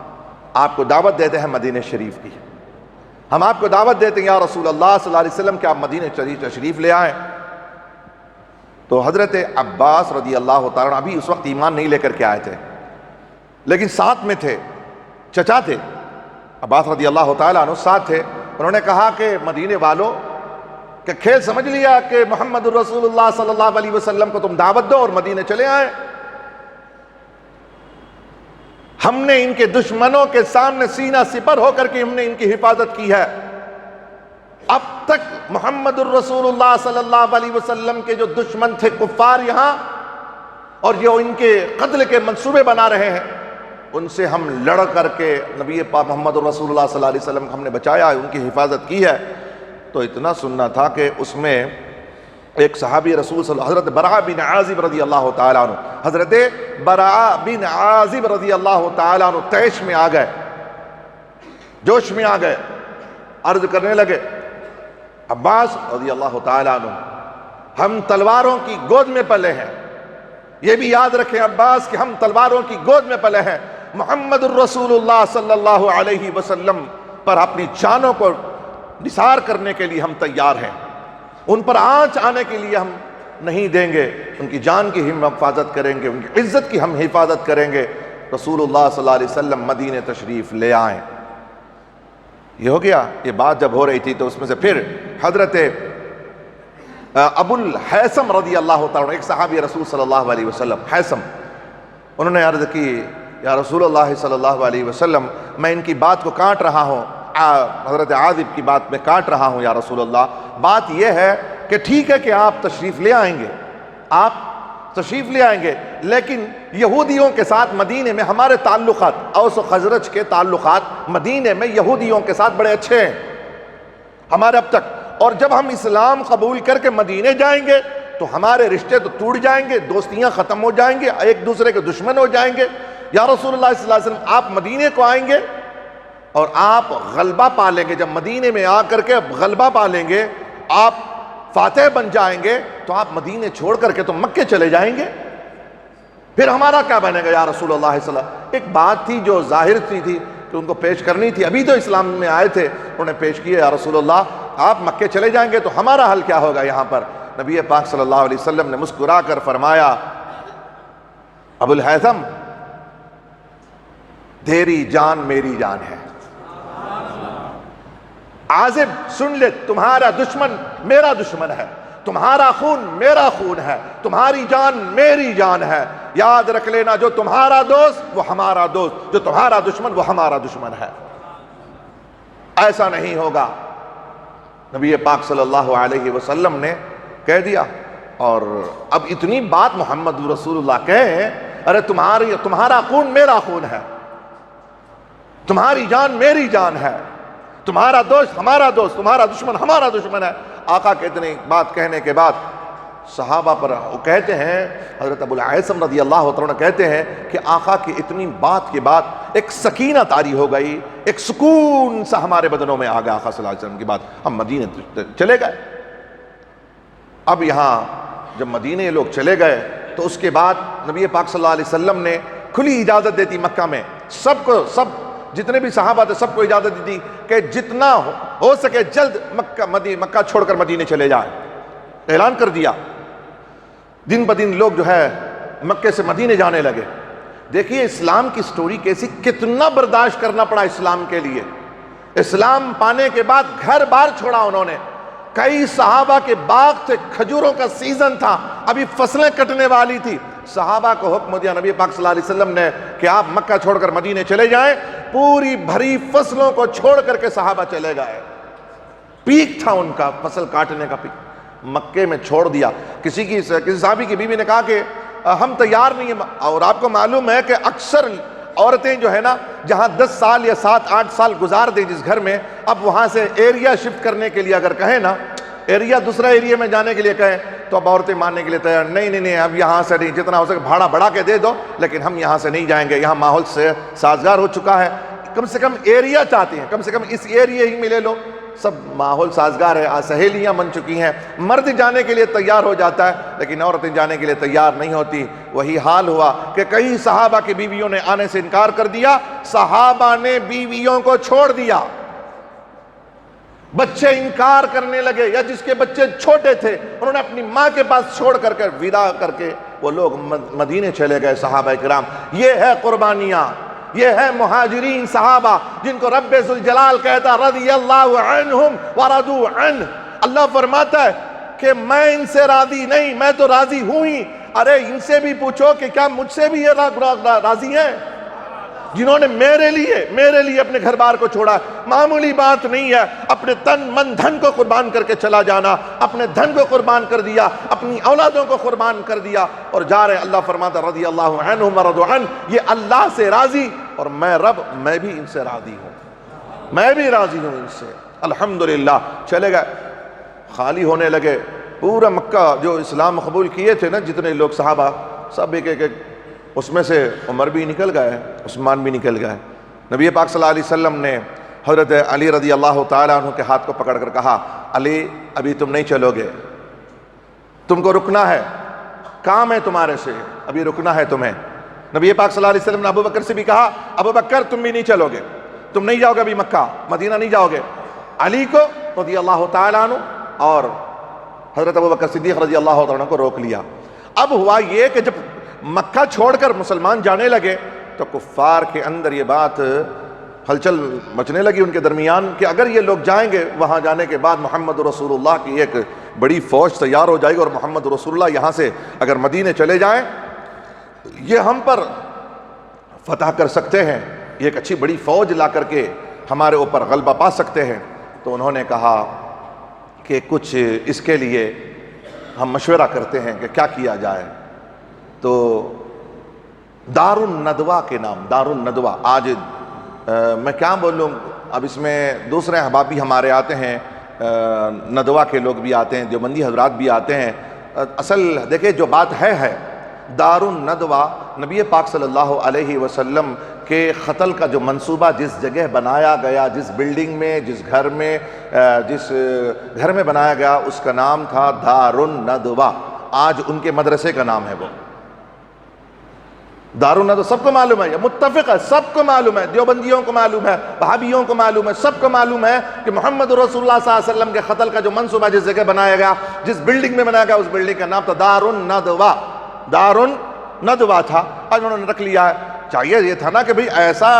آپ کو دعوت دیتے ہیں مدینہ شریف کی، ہم آپ کو دعوت دیتے ہیں یا رسول اللہ صلی اللہ علیہ وسلم کہ آپ مدینہ شریف تشریف لے آئیں. تو حضرت عباس رضی اللہ تعالیٰ عنہ ابھی اس وقت ایمان نہیں لے کر کے آئے تھے، لیکن ساتھ میں تھے، چچا تھے عباس رضی اللہ تعالیٰ عنہ، ساتھ تھے. انہوں نے کہا کہ مدینے والوں کہ کھیل سمجھ لیا کہ محمد الرسول اللہ صلی اللہ علیہ وسلم کو تم دعوت دو اور مدینے چلے آئیں. ہم نے ان کے دشمنوں کے سامنے سینہ سپر ہو کر کے ہم نے ان کی حفاظت کی ہے. اب تک محمد الرسول اللہ صلی اللہ علیہ وسلم کے جو دشمن تھے کفار یہاں، اور جو ان کے قتل کے منصوبے بنا رہے ہیں، ان سے ہم لڑ کر کے نبی پاک محمد الرسول اللہ صلی اللہ علیہ وسلم کو ہم نے بچایا ہے، ان کی حفاظت کی ہے. تو اتنا سننا تھا کہ اس میں ایک صحابی رسول صلی اللہ، حضرت براء بن عازب رضی اللہ تعالیٰ عنہ، حضرت براء بن عازب رضی اللہ تعالیٰ عنہ تیش میں آ گئے، جوش میں آ گئے، عرض کرنے لگے عباس رضی اللہ تعالیٰ عنہ ہم تلواروں کی گود میں پلے ہیں. یہ بھی یاد رکھیں عباس کہ ہم تلواروں کی گود میں پلے ہیں. محمد الرسول اللہ صلی اللہ علیہ وسلم پر اپنی جانوں کو نثار کرنے کے لیے ہم تیار ہیں، ان پر آنچ آنے کے لیے ہم نہیں دیں گے. ان کی جان کی ہم حفاظت کریں گے، ان کی عزت کی ہم حفاظت کریں گے. رسول اللہ صلی اللہ علیہ وسلم مدینہ تشریف لے آئیں. یہ ہو گیا. یہ بات جب ہو رہی تھی تو اس میں سے پھر حضرت ابو الحیثم رضی اللہ تعالیٰ عنہ، ایک صحابی رسول صلی اللہ علیہ وسلم، حیثم، انہوں نے عرض کی یا رسول اللہ صلی اللہ علیہ وسلم میں ان کی بات کو کاٹ رہا ہوں، حضرت عازب کی بات میں کاٹ رہا ہوں یا رسول اللہ. بات یہ ہے کہ ٹھیک ہے کہ آپ تشریف لے آئیں گے، آپ تشریف لے آئیں گے، لیکن یہودیوں کے ساتھ مدینے میں ہمارے تعلقات، اوس و خزرج کے تعلقات مدینے میں یہودیوں کے ساتھ بڑے اچھے ہیں ہمارے اب تک، اور جب ہم اسلام قبول کر کے مدینے جائیں گے تو ہمارے رشتے تو ٹوٹ جائیں گے، دوستیاں ختم ہو جائیں گے، ایک دوسرے کے دشمن ہو جائیں گے. یا رسول اللہ صلی اللہ علیہ وسلم آپ مدینے کو آئیں گے اور آپ غلبہ پا لیں گے. جب مدینے میں آ کر کے غلبہ پا لیں گے، آپ فاتح بن جائیں گے، تو آپ مدینے چھوڑ کر کے تو مکے چلے جائیں گے، پھر ہمارا کیا بنے گا یا رسول اللہ صلی اللہ علیہ وسلم. ایک بات تھی جو ظاہر تھی کہ ان کو پیش کرنی تھی، ابھی تو اسلام میں آئے تھے، انہوں نے پیش کیے یا رسول اللہ آپ مکے چلے جائیں گے تو ہمارا حل کیا ہوگا یہاں پر. نبی پاک صلی اللہ علیہ وسلم نے مسکرا کر فرمایا ابو الحیثم تیری جان میری جان ہے. عازب سن لے، تمہارا دشمن میرا دشمن ہے، تمہارا خون میرا خون ہے، تمہاری جان میری جان ہے. یاد رکھ لینا جو تمہارا دوست وہ ہمارا دوست، جو تمہارا دشمن وہ ہمارا دشمن ہے. ایسا نہیں ہوگا. نبی پاک صلی اللہ علیہ وسلم نے کہہ دیا. اور اب اتنی بات محمد رسول اللہ کہیں، ارے تمہارا خون میرا خون ہے، تمہاری جان میری جان ہے، تمہارا دوست ہمارا دوست، تمہارا دشمن ہمارا دشمن ہے. آقا کے اتنی بات کہنے کے بعد صحابہ پر وہ کہتے ہیں، حضرت ابو الحیثم رضی اللہ عنہ کہتے ہیں کہ آقا کی اتنی بات کے بعد ایک سکینہ طاری ہو گئی، ایک سکون سا ہمارے بدنوں میں آ گیا. آقا صلی اللہ علیہ وسلم کی بات، ہم مدینے چلے گئے. اب یہاں جب مدینے لوگ چلے گئے تو اس کے بعد نبی پاک صلی اللہ علیہ وسلم نے کھلی اجازت دیتی مکہ میں، سب کو، سب جتنے بھی صحابہ تھے سب کو اجازت دی کہ جتنا ہو سکے جلد مکہ چھوڑ کر مدینے چلے جائیں. اعلان کر دیا. دن بدن لوگ جو ہے مکے سے مدینے جانے لگے. دیکھیے اسلام کی سٹوری کیسی، کتنا برداشت کرنا پڑا اسلام کے لیے. اسلام پانے کے بعد گھر بار چھوڑا انہوں نے. کئی صحابہ کے باغ تھے، کھجوروں کا سیزن تھا، ابھی فصلیں کٹنے والی تھی، صحابہ کو حکم دیا نبی پاک صلی اللہ علیہ وسلم نے کہ آپ مکہ چھوڑ کر مدینے چلے جائیں، پوری بھری فصلوں کو چھوڑ کر کے صحابہ چلے گئے، پیک تھا ان کا، فصل کاٹنے کا پیک، مکے میں چھوڑ دیا۔ کسی صحابی کی بیوی نے کہا کہ ہم تیار نہیں ہیں، اور آپ کو معلوم ہے کہ اکثر عورتیں جو ہے نا جہاں 10 سال یا 7-8 سال گزار دیں جس گھر میں، اب وہاں سے ایریا شفٹ کرنے کے لیے اگر کہیں نا، ایریا دوسرا ایریا میں جانے کے لیے کہیں، تو اب عورتیں ماننے کے لیے تیار نہیں، اب یہاں سے نہیں، جتنا ہو سکے بھاڑا بڑھا کے دے دو، لیکن ہم یہاں سے نہیں جائیں گے، یہاں ماحول سے سازگار ہو چکا ہے، کم سے کم ایریا چاہتی ہیں، کم سے کم اس ایریا ہی میں لے لو، سب ماحول سازگار ہے، سہیلیاں بن چکی ہیں، مرد جانے کے لیے تیار ہو جاتا ہے لیکن عورتیں جانے کے لیے تیار نہیں ہوتی۔ وہی حال ہوا کہ کئی صحابہ کی بیویوں نے آنے سے انکار کر دیا، صحابہ نے بیویوں کو چھوڑ دیا، بچے انکار کرنے لگے، یا جس کے بچے چھوٹے تھے انہوں نے اپنی ماں کے پاس چھوڑ کر کے ودا کر کے وہ لوگ مدینے چلے گئے صحابہ کرام۔ یہ ہے قربانیاں، یہ ہے مہاجرین صحابہ جن کو رب ذوالجلال کہتا رضی اللہ عنہم ورضوا عنہ۔ اللہ فرماتا ہے کہ میں ان سے راضی نہیں، میں تو راضی ہوں ہی۔ ارے ان سے بھی پوچھو کہ کیا مجھ سے بھی یہ راضی ہیں؟ جنہوں نے میرے لیے اپنے گھر بار کو چھوڑا، معمولی بات نہیں ہے، اپنے تن من دھن کو قربان کر کے چلا جانا، اپنے دھن کو قربان کر دیا، اپنی اولادوں کو قربان کر دیا اور جا رہے۔ اللہ فرماتا رضی اللہ عنہم ورضوا عنہ، یہ اللہ سے راضی اور میں رب، میں بھی ان سے راضی ہوں، میں بھی راضی ہوں ان سے۔ الحمدللہ چلے گئے، خالی ہونے لگے پورا مکہ، جو اسلام قبول کیے تھے نا جتنے لوگ صحابہ، سب ایک اس میں سے عمر بھی نکل گئے، عثمان بھی نکل گئے۔ نبی پاک صلی اللہ علیہ وسلم نے حضرت علی رضی اللہ تعالیٰ عنہ کے ہاتھ کو پکڑ کر کہا، علی ابھی تم نہیں چلو گے، تم کو رکنا ہے، کام ہے تمہارے سے، ابھی رکنا ہے تمہیں۔ نبی پاک صلی اللہ علیہ وسلم نے ابو بکر سے بھی کہا، ابو بکر تم بھی نہیں چلو گے، تم نہیں جاؤ گے ابھی مکہ مدینہ نہیں جاؤ گے۔ علی کو رضی اللہ تعالیٰ عنہ اور حضرت ابو بکر صدیق رضی اللہ عنہ کو روک لیا۔ اب ہوا یہ کہ جب مکہ چھوڑ کر مسلمان جانے لگے تو کفار کے اندر یہ بات ہلچل مچنے لگی ان کے درمیان کہ اگر یہ لوگ جائیں گے، وہاں جانے کے بعد محمد رسول اللہ کی ایک بڑی فوج تیار ہو جائے گی اور محمد رسول اللہ یہاں سے اگر مدینے چلے جائیں یہ ہم پر فتح کر سکتے ہیں، یہ ایک اچھی بڑی فوج لا کر کے ہمارے اوپر غلبہ پا سکتے ہیں۔ تو انہوں نے کہا کہ کچھ اس کے لیے ہم مشورہ کرتے ہیں کہ کیا کیا جائے۔ تو دار الندوہ کے نام، دار الندوہ، آج میں کیا بولوں، اب اس میں دوسرے احباب بھی ہمارے آتے ہیں، ندوہ کے لوگ بھی آتے ہیں، دیوبندی حضرات بھی آتے ہیں۔ اصل دیکھیں جو بات ہے دار الندوہ نبی پاک صلی اللہ علیہ وسلم کے قتل کا جو منصوبہ جس جگہ بنایا گیا، جس بلڈنگ میں، جس گھر میں بنایا گیا، اس کا نام تھا دار الندوہ۔ آج ان کے مدرسے کا نام ہے وہ دار الندوہ۔ سب کو معلوم ہے، یہ متفق ہے، سب کو معلوم ہے، دیوبندیوں کو معلوم ہے، وہابیوں کو معلوم ہے، سب کو معلوم ہے کہ محمد رسول اللہ صلی اللہ علیہ وسلم کے قتل کا جو منصوبہ جس جگہ بنایا گیا، جس بلڈنگ میں بنایا گیا، اس بلڈنگ کا نام تھا دار الندوہ، دار الندوہ تھا۔ آج انہوں نے رکھ لیا ہے، چاہیے یہ تھا نا کہ بھئی ایسا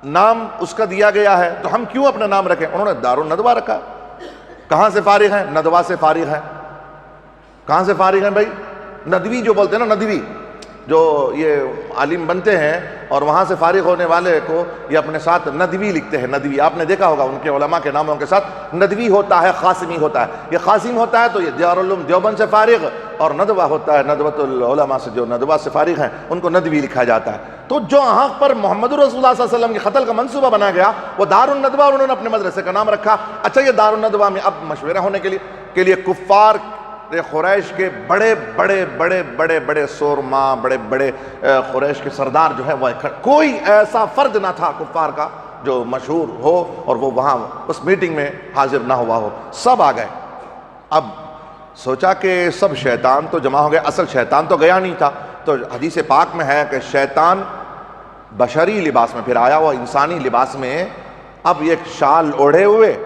نام اس کا دیا گیا ہے تو ہم کیوں اپنا نام رکھیں، انہوں نے دار الندوہ رکھا۔ کہاں سے فارغ ہیں؟ ندوہ سے فارغ ہیں۔ کہاں سے فارغ ہیں بھائی؟ ندوی جو بولتے ہیں نا، ندوی جو یہ عالم بنتے ہیں اور وہاں سے فارغ ہونے والے کو یہ اپنے ساتھ ندوی لکھتے ہیں۔ ندوی آپ نے دیکھا ہوگا ان کے علماء کے ناموں کے ساتھ ندوی ہوتا ہے، قاسمی ہوتا ہے۔ یہ قاسم ہوتا ہے تو یہ دارالعلوم دیوبند سے فارغ، اور ندوہ ہوتا ہے ندوۃ العلماء سے، جو ندوہ سے فارغ ہیں ان کو ندوی لکھا جاتا ہے۔ تو جو یہاں پر محمد رسول اللہ صلی اللہ علیہ وسلم کے قتل کا منصوبہ بنا گیا وہ دار الندوہ، انہوں نے اپنے مدرسے کا نام رکھا۔ اچھا، یہ دار الندوہ میں اب مشورہ ہونے کے لیے کفار قریش کے بڑے سورما، بڑے قریش کے سردار جو ہے وہ کوئی ایسا فرد نہ تھا کفار کا جو مشہور ہو اور وہ وہاں اس میٹنگ میں حاضر نہ ہوا ہو، سب آ گئے۔ اب سوچا کہ سب شیطان تو جمع ہو گئے، اصل شیطان تو گیا نہیں تھا، تو حدیث پاک میں ہے کہ شیطان بشری لباس میں پھر آیا ہوا، انسانی لباس میں، اب ایک شال اوڑھے ہوئے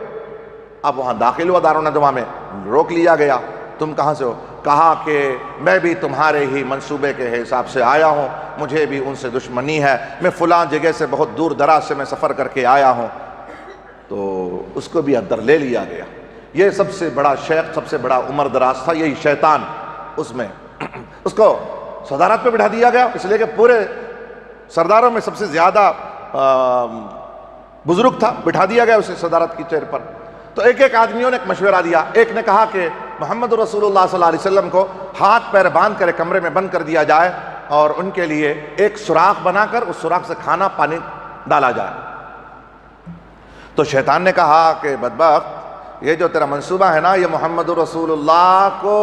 اب وہاں داخل ہوا دار الندوہ میں۔ روک لیا گیا، تم کہاں سے ہو؟ کہا کہ میں بھی تمہارے ہی منصوبے کے حساب سے آیا ہوں، مجھے بھی ان سے دشمنی ہے، میں فلاں جگہ سے بہت دور دراز سے میں سفر کر کے آیا ہوں۔ تو اس کو بھی اندر لے لیا گیا۔ یہ سب سے بڑا شیخ، سب سے بڑا عمر دراز تھا، یہی شیطان اس میں، اس کو صدارت پہ بٹھا دیا گیا، اس لیے کہ پورے سرداروں میں سب سے زیادہ بزرگ تھا، بٹھا دیا گیا اسے صدارت کی چیئر پر۔ تو ایک ایک آدمیوں نے ایک مشورہ دیا۔ ایک نے کہا کہ محمد رسول اللہ صلی اللہ علیہ وسلم کو ہاتھ پیر باندھ کر کمرے میں بند کر دیا جائے اور ان کے لیے ایک سوراخ بنا کر اس سوراخ سے کھانا پانی ڈالا جائے۔ تو شیطان نے کہا کہ بدبخت، یہ جو تیرا منصوبہ ہے نا، یہ محمد رسول اللہ کو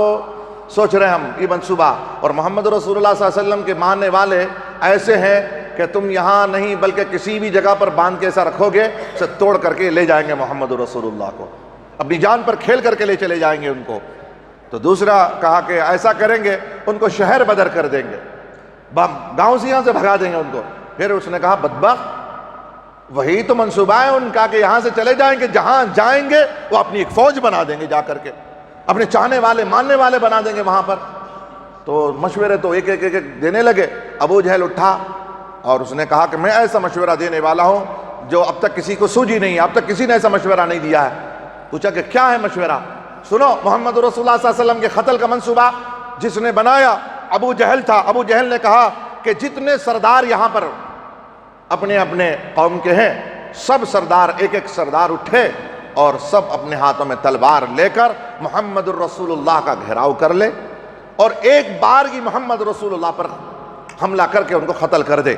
سوچ رہے ہم یہ منصوبہ، اور محمد رسول اللہ صلی اللہ علیہ وسلم کے ماننے والے ایسے ہیں کہ تم یہاں نہیں بلکہ کسی بھی جگہ پر باندھ کے ایسا رکھو گے اسے توڑ کر کے لے جائیں گے محمد رسول اللہ کو، اپنی جان پر کھیل کر کے لے چلے جائیں گے ان کو۔ تو دوسرا کہا کہ ایسا کریں گے ان کو شہر بدر کر دیں گے، گاؤں سے یہاں سے بھگا دیں گے ان کو۔ پھر اس نے کہا بدبخت، وہی تو منصوبہ ہے ان کا کہ یہاں سے چلے جائیں گے، جہاں جائیں گے وہ اپنی ایک فوج بنا دیں گے، جا کر کے اپنے چاہنے والے ماننے والے بنا دیں گے وہاں پر۔ تو مشورے تو ایک ایک ایک دینے لگے۔ ابو جہل اٹھا اور اس نے کہا کہ میں ایسا مشورہ دینے والا ہوں جو اب تک کسی کو سوجھی نہیں ہے، اب تک کسی نے ایسا مشورہ نہیں دیا ہے۔ پوچھا کہ کیا ہے مشورہ؟ سنو، محمد رسول اللہ صلی اللہ علیہ وسلم کے قتل کا منصوبہ جس نے بنایا ابو جہل تھا۔ ابو جہل نے کہا کہ جتنے سردار یہاں پر اپنے اپنے قوم کے ہیں، سب سردار ایک ایک سردار اٹھے اور سب اپنے ہاتھوں میں تلوار لے کر محمد الرسول اللہ کا گھیراؤ کر لے اور ایک بار کی محمد رسول اللہ پر حملہ کر کے ان کو قتل کر دے۔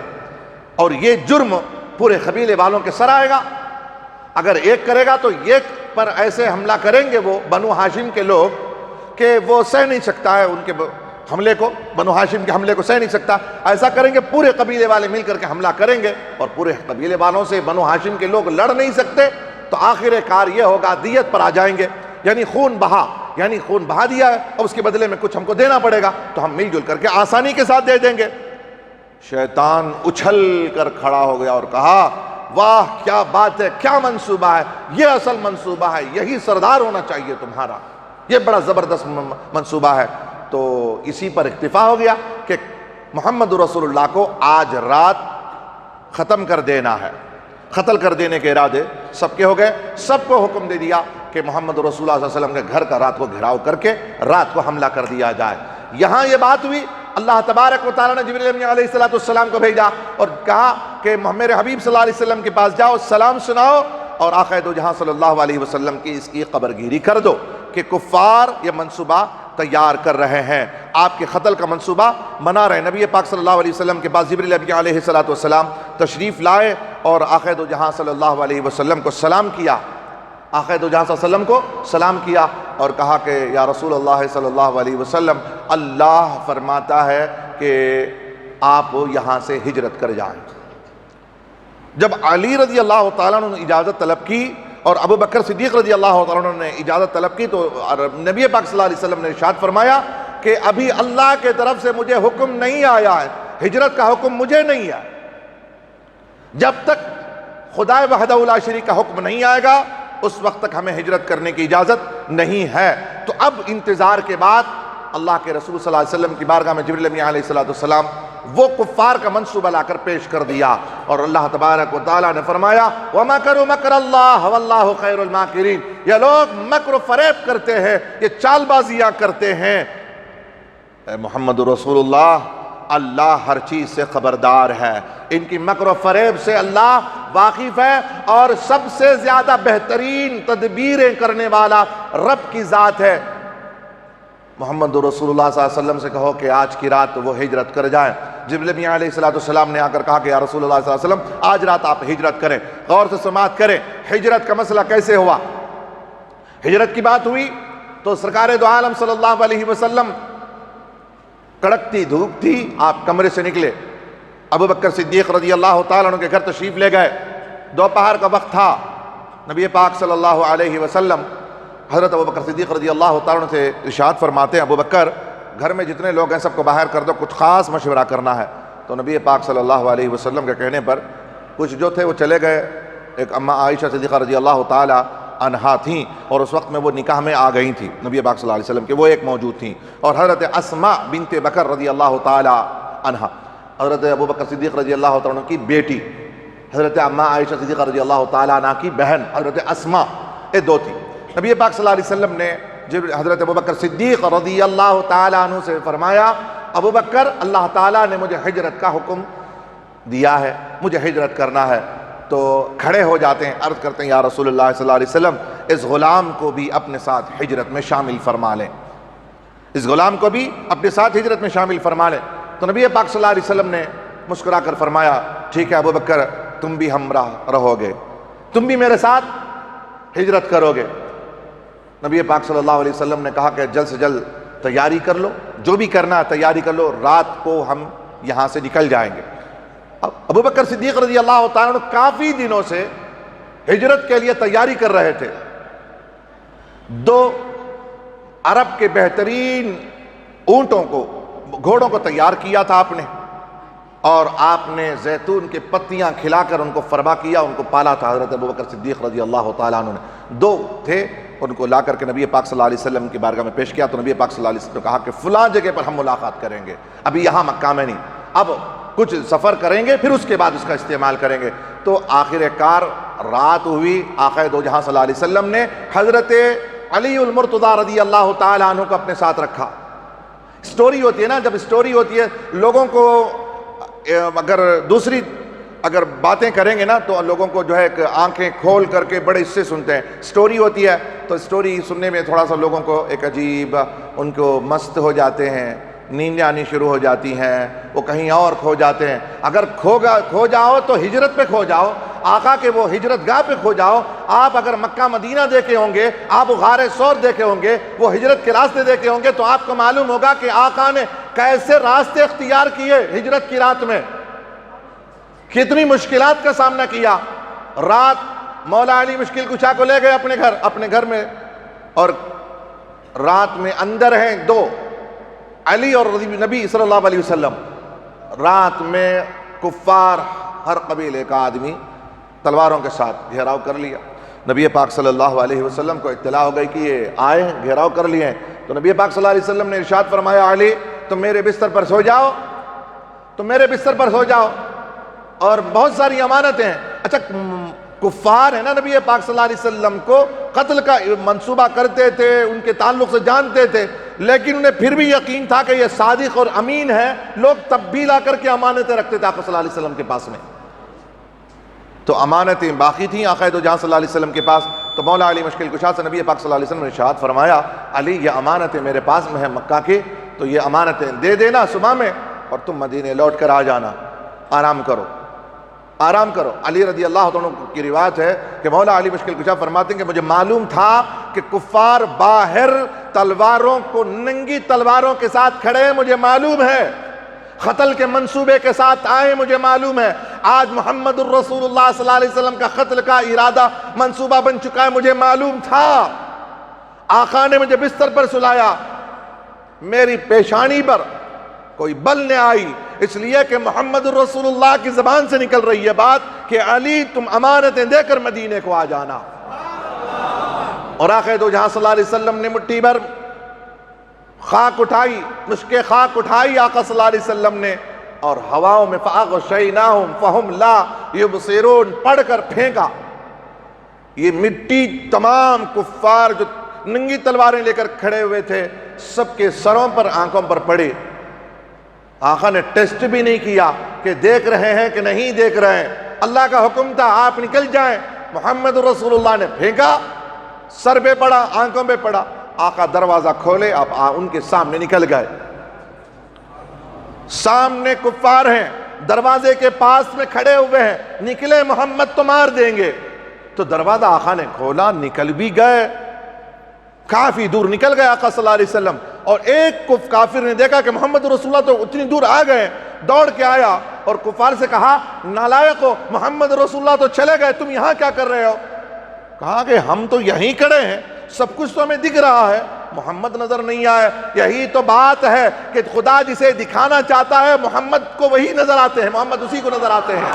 اور یہ جرم پورے قبیلے والوں کے سر آئے گا۔ اگر ایک کرے گا تو ایک پر ایسے حملہ کریں گے وہ بنو ہاشم کے لوگ کہ وہ سہ نہیں سکتا ہے ان کے حملے کو، بنو ہاشم کے حملے کو سہ نہیں سکتا۔ ایسا کریں گے پورے قبیلے والے مل کر کے حملہ کریں گے، اور پورے قبیلے والوں سے بنو ہاشم کے لوگ لڑ نہیں سکتے، تو آخر کار یہ ہوگا دیت پر آ جائیں گے، یعنی خون بہا دیا ہے اور اس کے بدلے میں کچھ ہم کو دینا پڑے گا، تو ہم مل جل کر کے آسانی کے ساتھ دے دیں گے۔ شیطان اچھل کر کھڑا ہو گیا اور کہا واہ کیا بات ہے، کیا منصوبہ ہے، یہ اصل منصوبہ ہے، یہی سردار ہونا چاہیے تمہارا، یہ بڑا زبردست منصوبہ ہے۔ تو اسی پر اکتفا ہو گیا کہ محمد رسول اللہ کو آج رات ختم کر دینا ہے۔ قتل کر دینے کے ارادے سب کے ہو گئے، سب کو حکم دے دیا کہ محمد رسول اللہ صلی اللہ علیہ وسلم کے گھر کا رات کو گھیراؤ کر کے رات کو حملہ کر دیا جائے۔ یہاں یہ بات ہوئی، اللہ تبارک و تعالیٰ نے جبریل امین علیہ السلام کو بھیجا اور کہا کہ میرے حبیب صلی اللہ علیہ وسلم کے پاس جاؤ، سلام سناؤ اور آقا دو جہاں صلی اللہ علیہ وسلم کی اس کی خبر گیری کر دو کہ کفار یہ منصوبہ تیار کر رہے ہیں، آپ کے قتل کا منصوبہ بنا رہے ہیں۔ نبی پاک صلی اللہ علیہ وسلم کے پاس جبریل امین علیہ السلام تشریف لائے اور آقا دو جہاں صلی اللہ علیہ وسلم کو سلام کیا، آقا دو جہاں صلی اللہ علیہ وسلم کو سلام کیا اور کہا کہ یا رسول اللہ صلی اللہ علیہ وسلم، اللہ فرماتا ہے کہ آپ یہاں سے ہجرت کر جائیں۔ جب علی رضی اللہ تعالیٰ عنہ نے اجازت طلب کی اور ابو بکر صدیق رضی اللہ تعالیٰ عنہ نے اجازت طلب کی، تو نبی پاک صلی اللہ علیہ وسلم نے ارشاد فرمایا کہ ابھی اللہ کے طرف سے مجھے حکم نہیں آیا ہے، ہجرت کا حکم مجھے نہیں آیا، جب تک خدا وحدہ لا شریک کا حکم نہیں آئے گا اس وقت تک ہمیں ہجرت کرنے کی اجازت نہیں ہے۔ تو اب انتظار کے بعد اللہ کے رسول صلی اللہ علیہ وسلم کی بارگاہ میں جبریل امین علیہ السلام وہ کفار کا منصوبہ لا کر پیش کر دیا اور اللہ تبارک و تعالیٰ نے فرمایا وَمَكَرُوا مَكْرَ اللَّهِ وَاللَّهُ خَيْرُ الْمَاكِرِينَ۔ یہ لوگ مکر و فریب کرتے ہیں، یہ چال بازیاں کرتے ہیں۔ اے محمد رسول اللہ ہر چیز سے خبردار ہے، ان کی مکر و فریب سے اللہ واقف ہے، اور سب سے زیادہ بہترین تدبیریں کرنے والا رب کی ذات ہے۔ محمد رسول اللہ صلی اللہ علیہ وسلم سے کہو کہ آج کی رات وہ ہجرت کر جائیں۔ جبریل علیہ السلام نے آ کر کہا کہ یا رسول اللہ صلی اللہ علیہ وسلم آج رات آپ ہجرت کریں۔ غور سے سماعت کریں، ہجرت کا مسئلہ کیسے ہوا۔ ہجرت کی بات ہوئی تو سرکار دو عالم صلی اللہ علیہ وسلم، کڑکتی دھوپ تھی، آپ کمرے سے نکلے، ابو بکر صدیق رضی اللہ تعالیٰ عنہ کے گھر تشریف لے گئے، دوپہر کا وقت تھا۔ نبی پاک صلی اللہ علیہ وسلم حضرت ابو بکر صدیق رضی اللہ تعالیٰ عنہ سے ارشاد فرماتے ہیں ابو بکر گھر میں جتنے لوگ ہیں سب کو باہر کر دو، کچھ خاص مشورہ کرنا ہے۔ تو نبی پاک صلی اللہ علیہ وسلم کے کہنے پر کچھ جو تھے وہ چلے گئے۔ ایک اماں عائشہ صدیقہ رضی اللہ تعالیٰ عنہا تھیں اور اس وقت میں وہ نکاح میں آ گئی تھیں نبی پاک صلی اللہ علیہ وسلم کے، وہ ایک موجود تھیں، اور حضرت اسماء بنت بکر رضی اللہ تعالیٰ عنہا، حضرت ابو بکر صدیق رضی اللہ تعالیٰ عنہ کی بیٹی، حضرت اماں عائشہ صدیقہ رضی اللہ تعالیٰ عنہ کی بہن حضرت اسماء، یہ دو تھی۔ نبی پاک صلی اللہ علیہ وسلم نے حضرت ابو بکر صدیق رضی اللہ تعالیٰ عنہ سے فرمایا ابو بکر اللہ تعالیٰ نے مجھے ہجرت کا حکم دیا ہے، مجھے ہجرت کرنا ہے۔ تو کھڑے ہو جاتے ہیں، عرض کرتے ہیں یا رسول اللہ صلی اللہ علیہ وسلم اس غلام کو بھی اپنے ساتھ ہجرت میں شامل فرما لیں، اس غلام کو بھی اپنے ساتھ ہجرت میں شامل فرما لیں۔ تو نبی پاک صلی اللہ علیہ وسلم نے مسکرا کر فرمایا ٹھیک ہے ابو بکر، تم بھی ہمراہ رہو گے، تم بھی میرے ساتھ ہجرت کرو گے۔ نبی پاک صلی اللہ علیہ وسلم نے کہا کہ جلد سے جلد تیاری کر لو، جو بھی کرنا ہے تیاری کر لو، رات کو ہم یہاں سے نکل جائیں گے۔ ابو بکر صدیق رضی اللہ تعالیٰ عنہ کافی دنوں سے ہجرت کے لیے تیاری کر رہے تھے۔ 2 عرب کے بہترین اونٹوں کو، گھوڑوں کو تیار کیا تھا آپ نے، اور آپ نے زیتون کے پتیاں کھلا کر ان کو فربا کیا، ان کو پالا تھا۔ حضرت ابو بکر صدیق رضی اللہ تعالیٰ عنہ نے 2 تھے، ان کو لا کر کے نبی پاک صلی اللہ علیہ وسلم کی بارگاہ میں پیش کیا۔ تو نبی پاک صلی اللہ علیہ وسلم نے کہا کہ فلاں جگہ پر ہم ملاقات کریں گے، ابھی یہاں مکہ میں نہیں، اب کچھ سفر کریں گے پھر اس کے بعد اس کا استعمال کریں گے۔ تو آخر کار رات ہوئی، آقا دو جہاں صلی اللہ علیہ وسلم نے حضرت علی المرتضیٰ رضی اللہ تعالیٰ عنہ کو اپنے ساتھ رکھا۔ سٹوری ہوتی ہے نا، جب سٹوری ہوتی ہے لوگوں کو اگر باتیں کریں گے نا تو لوگوں کو جو ہے آنکھیں کھول کر کے بڑے حصے سنتے ہیں۔ سٹوری ہوتی ہے تو سٹوری سننے میں تھوڑا سا لوگوں کو ایک عجیب، ان کو مست ہو جاتے ہیں، نیند آنی شروع ہو جاتی ہیں، وہ کہیں اور کھو جاتے ہیں۔ اگر کھو جاؤ تو ہجرت پہ کھو جاؤ، آقا کے وہ ہجرت گاہ پہ کھو جاؤ۔ آپ اگر مکہ مدینہ دیکھے ہوں گے، آپ غار ثور دیکھے ہوں گے، وہ ہجرت کے راستے دیکھے ہوں گے، تو آپ کو معلوم ہوگا کہ آقا نے کیسے راستے اختیار کیے ہجرت کی رات میں، کتنی مشکلات کا سامنا کیا۔ رات مولا علی مشکل کشا کو لے گئے اپنے گھر میں، اور رات میں اندر ہیں 2 علی اور نبی صلی اللہ علیہ وسلم۔ رات میں کفار، ہر قبیلے کا آدمی تلواروں کے ساتھ گھیراؤ کر لیا۔ نبی پاک صلی اللہ علیہ وسلم کو اطلاع ہو گئی کہ یہ آئے ہیں، گھیراؤ کر لیے ہیں۔ تو نبی پاک صلی اللہ علیہ وسلم نے ارشاد فرمایا علی تم میرے بستر پر سو جاؤ، تم میرے بستر پر سو جاؤ، اور بہت ساری امانتیں ہیں۔ اچھا کفار ہے نا، نبی پاک صلی اللہ علیہ وسلم کو قتل کا منصوبہ کرتے تھے، ان کے تعلق سے جانتے تھے، لیکن انہیں پھر بھی یقین تھا کہ یہ صادق اور امین ہے۔ لوگ تب بھی لا کر کے امانتیں رکھتے تھے آقا صلی اللہ علیہ وسلم کے پاس میں، تو امانتیں باقی تھیں آقا دو جہاں صلی اللہ علیہ وسلم کے پاس۔ تو مولا علی مشکل کشا سے نبی پاک صلی اللہ علیہ وسلم نے ارشاد فرمایا علی یہ امانتیں میرے پاس میں ہیں مکہ کی، تو یہ امانتیں دے دینا صبح میں، اور تم مدینے لوٹ کر آ جانا، آرام کرو آرام کرو۔ علی رضی اللہ عنہ کی روایت ہے کہ مولا علی مشکل کشا فرماتے ہیں کہ مجھے معلوم تھا کہ کفار باہر تلواروں کو، ننگی تلواروں کے ساتھ کھڑے ہیں، مجھے معلوم ہے قتل کے منصوبے کے ساتھ آئے، مجھے معلوم ہے آج محمد الرسول اللہ صلی اللہ علیہ وسلم کا قتل کا ارادہ منصوبہ بن چکا ہے، مجھے معلوم تھا۔ آقا نے مجھے بستر پر سلایا، میری پیشانی پر کوئی بل نہ آئی، اس لیے کہ محمد الرسول اللہ کی زبان سے نکل رہی ہے بات کہ علی تم امانتیں دے کر مدینے کو آ جانا۔ اور آقا دو جہاں صلی اللہ علیہ وسلم نے مٹھی بھر خاک اٹھائی، مشک خاک اٹھائی آقا صلی اللہ علیہ وسلم نے، اور ہواؤں میں فَأَغْشَيْنَاهُمْ فَهُمْ لَا يُبْصِرُونَ پڑھ کر پھینکا۔ یہ مٹی تمام کفار جو ننگی تلواریں لے کر کھڑے ہوئے تھے سب کے سروں پر، آنکھوں پر پڑی۔ آقا نے ٹیسٹ بھی نہیں کیا کہ دیکھ رہے ہیں کہ نہیں دیکھ رہے ہیں، اللہ کا حکم تھا آپ نکل جائیں۔ محمد رسول اللہ نے پھینکا، سر پہ پڑا، آنکھوں پہ پڑا۔ آقا دروازہ کھولے، آپ ان کے سامنے نکل گئے۔ سامنے کفار ہیں، دروازے کے پاس میں کھڑے ہوئے ہیں، نکلے محمد تو مار دیں گے۔ تو دروازہ آقا نے کھولا، نکل بھی گئے، کافی دور نکل گئے آقا صلی اللہ علیہ وسلم۔ اور ایک کافر نے دیکھا کہ محمد رسول اللہ تو اتنی دور آ گئے، دوڑ کے آیا اور کفار سے کہا نالائقو، محمد رسول اللہ تو چلے گئے، تم یہاں کیا کر رہے ہو؟ کہا کہ ہم تو یہیں کھڑے ہیں، سب کچھ تو ہمیں دکھ رہا ہے، محمد نظر نہیں آئے۔ یہی تو بات ہے کہ خدا جسے دکھانا چاہتا ہے محمد کو وہی نظر آتے ہیں، محمد اسی کو نظر آتے ہیں۔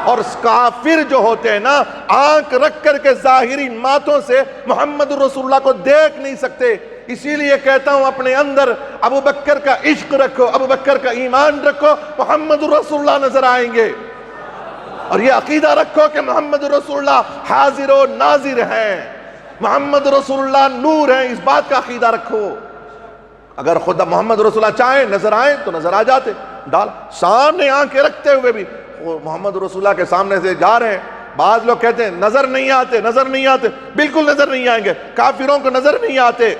اور کافر جو ہوتے ہیں نا، آنکھ رکھ کر کے ظاہری ماتوں سے محمد رسول اللہ کو دیکھ نہیں سکتے۔ اسی لیے کہتا ہوں اپنے اندر ابو بکر کا عشق رکھو، ابو بکر کا ایمان رکھو، محمد رسول اللہ نظر آئیں گے۔ اور یہ عقیدہ رکھو کہ محمد رسول اللہ حاضر و ناظر ہیں، محمد رسول اللہ نور ہیں، اس بات کا عقیدہ رکھو۔ اگر خدا محمد رسول اللہ چاہیں نظر آئیں تو نظر آ جاتے، ڈال سامنے آنکھیں رکھتے ہوئے بھی وہ محمد رسول اللہ کے سامنے سے جا رہے ہیں. بعض لوگ کہتے ہیں نظر نہیں آتے، نظر نہیں آتے. بالکل نظر نہیں آئیں گے. کافروں کو نظر نہیں آتے،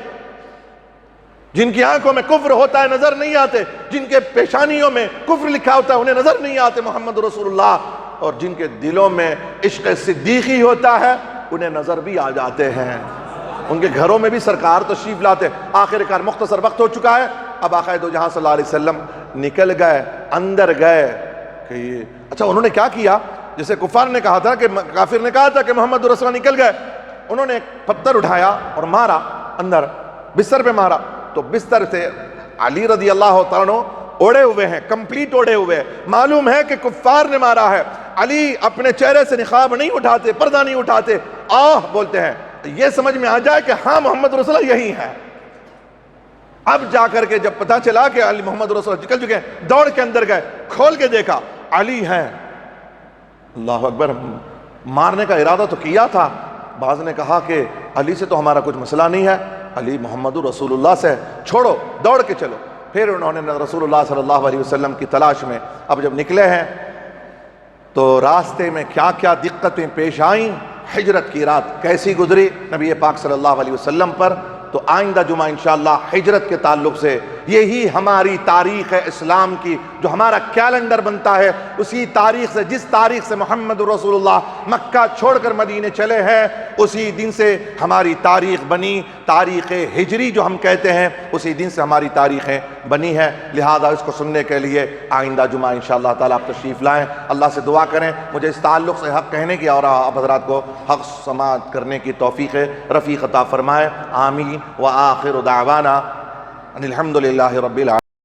جن کی آنکھوں میں کفر ہوتا ہے نظر نہیں آتے، جن کے پیشانیوں میں کفر لکھا ہوتا ہے انہیں نظر نہیں آتے محمد رسول اللہ، اور جن کے دلوں میں عشق صدیقی ہوتا ہے انہیں نظر بھی آ جاتے ہیں. ان کے گھروں میں بھی سرکار تشریف لاتے. آخر کار مختصر وقت ہو چکا ہے، اب آقا دو جہاں صلی اللہ علیہ وسلم نکل گئے، اندر گئے کہ یہ اچھا انہوں نے کیا کیا؟ جیسے کفار نے کہا تھا کہ کافر نے کہا تھا کہ محمد رسول اللہ نکل گئے، انہوں نے ایک پتھر اٹھایا اور مارا، اندر بستر پہ مارا، تو بستر سے علی رضی اللہ تعالیٰ عنہ اوڑے ہوئے ہیں، کمپلیٹ اوڑے ہوئے ہیں. معلوم ہے کہ کفار نے مارا ہے. علی اپنے چہرے سے نقاب نہیں اٹھاتے، پردہ نہیں اٹھاتے، آہ بولتے ہیں، یہ سمجھ میں آ جائے کہ ہاں محمد رسول اللہ یہی ہے. اب جا کر کے جب پتہ چلا کہ علی محمد رسول اللہ نکل چکے ہیں، دوڑ کے اندر گئے، کھول کے دیکھا علی ہیں. اللہ اکبر. مارنے کا ارادہ تو کیا تھا، بعض نے کہا کہ علی سے تو ہمارا کچھ مسئلہ نہیں ہے، علی محمد رسول اللہ سے، چھوڑو دوڑ کے چلو. پھر انہوں نے رسول اللہ صلی اللہ علیہ وسلم کی تلاش میں اب جب نکلے ہیں تو راستے میں کیا کیا دقتیں پیش آئیں، ہجرت کی رات کیسی گزری نبی پاک صلی اللہ علیہ وسلم پر. تو آئندہ جمعہ انشاءاللہ ہجرت کے تعلق سے، یہی ہماری تاریخ ہے اسلام کی، جو ہمارا کیلنڈر بنتا ہے، اسی تاریخ سے، جس تاریخ سے محمد رسول اللہ مکہ چھوڑ کر مدینے چلے ہیں، اسی دن سے ہماری تاریخ بنی. تاریخ ہجری جو ہم کہتے ہیں، اسی دن سے ہماری تاریخیں بنی ہے. لہذا اس کو سننے کے لیے آئندہ جمعہ انشاءاللہ تعالیٰ آپ تشریف لائیں. اللہ سے دعا کریں مجھے اس تعلق سے حق کہنے کی اور آپ حضرات کو حق سماعت کرنے کی توفیق رفیق عطا فرمائے. آمین. وآخر دعوانا ان الحمد للہ رب العالمین.